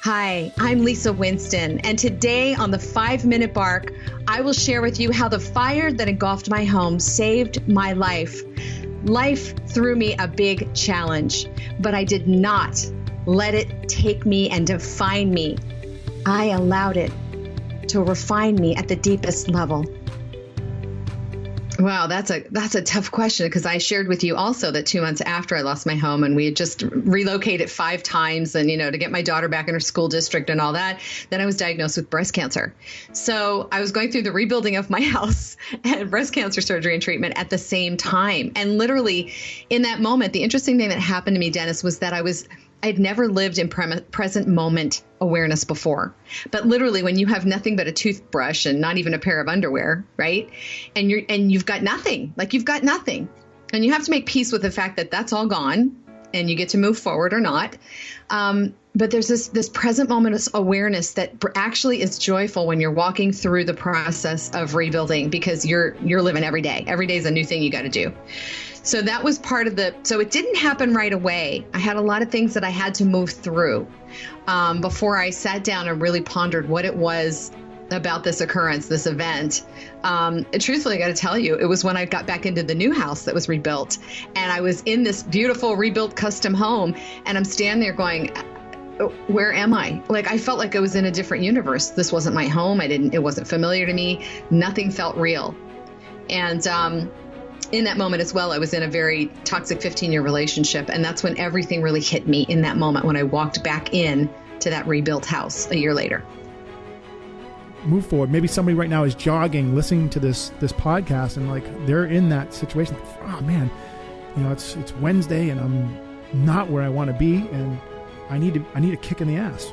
Hi, I'm Lisa Winston, and today on the 5-Minute Bark, I will share with you how the fire that engulfed my home saved my life. Life threw me a big challenge, but I did not let it take me and define me. I allowed it to refine me at the deepest level. Wow, that's a tough question, because I shared with you also that 2 months after I lost my home and we had just relocated 5 times and, to get my daughter back in her school district and all that, then I was diagnosed with breast cancer. So I was going through the rebuilding of my house and breast cancer surgery and treatment at the same time. And literally in that moment, the interesting thing that happened to me, Dennis, was that I'd never lived in present moment awareness before. But literally, when you have nothing but a toothbrush and not even a pair of underwear, right? And you've got nothing, you've got nothing. And you have to make peace with the fact that that's all gone and you get to move forward or not. But there's this present moment awareness that actually is joyful when you're walking through the process of rebuilding, because you're living every day. Every day is a new thing you got to do. So that was part of so it didn't happen right away. I had a lot of things that I had to move through before I sat down and really pondered what it was about this occurrence, this event. Truthfully, I got to tell you, it was when I got back into the new house that was rebuilt, and I was in this beautiful rebuilt custom home, and I'm standing there going, where am I? I felt like I was in a different universe. This wasn't my home. It wasn't familiar to me. Nothing felt real. And in that moment as well, I was in a very toxic 15-year relationship. And that's when everything really hit me, in that moment when I walked back in to that rebuilt house a year later. Move forward. Maybe somebody right now is jogging, listening to this podcast, and they're in that situation. Oh man, it's Wednesday and I'm not where I want to be, and I need a kick in the ass.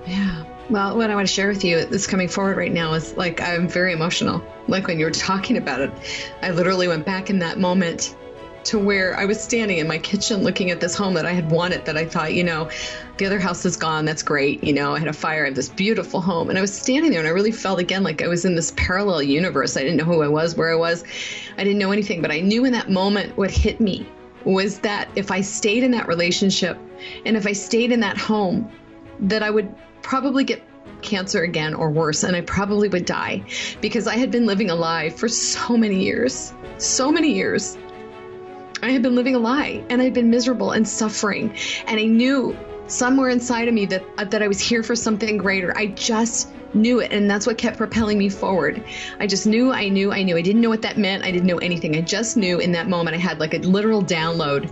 Yeah. Well, what I want to share with you that's coming forward right now is I'm very emotional. When you were talking about it, I literally went back in that moment to where I was standing in my kitchen looking at this home that I had wanted, that I thought, the other house is gone. That's great. I had a fire. I had this beautiful home. And I was standing there and I really felt again like I was in this parallel universe. I didn't know who I was, where I was. I didn't know anything, but I knew in that moment what hit me was that if I stayed in that relationship and if I stayed in that home, that I would probably get cancer again or worse, and I probably would die, because I had been living a lie for so many years. I had been living a lie, and I'd been miserable and suffering, and I knew somewhere inside of me that I was here for something greater. I just knew it, and that's what kept propelling me forward. I just knew. I didn't know what that meant. I didn't know anything. I just knew in that moment I had a literal download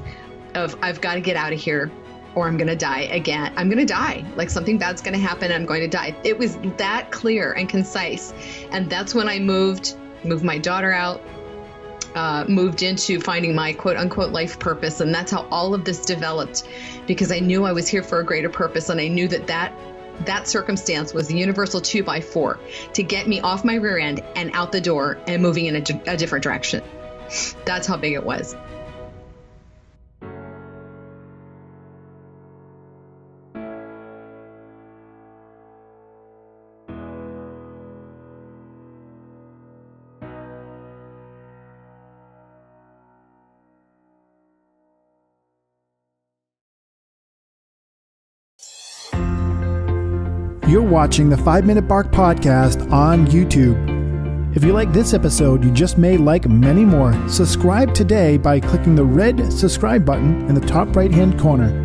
of, I've got to get out of here, or I'm going to die again. I'm going to die. Something bad's going to happen. I'm going to die. It was that clear and concise. And that's when I moved my daughter out, moved into finding my quote unquote life purpose. And that's how all of this developed, because I knew I was here for a greater purpose. And I knew that circumstance was the universal 2x4 to get me off my rear end and out the door and moving in a different direction. That's how big it was. You're watching the 5-Minute Bark podcast on YouTube. If you like this episode, you just may like many more. Subscribe today by clicking the red subscribe button in the top right-hand corner.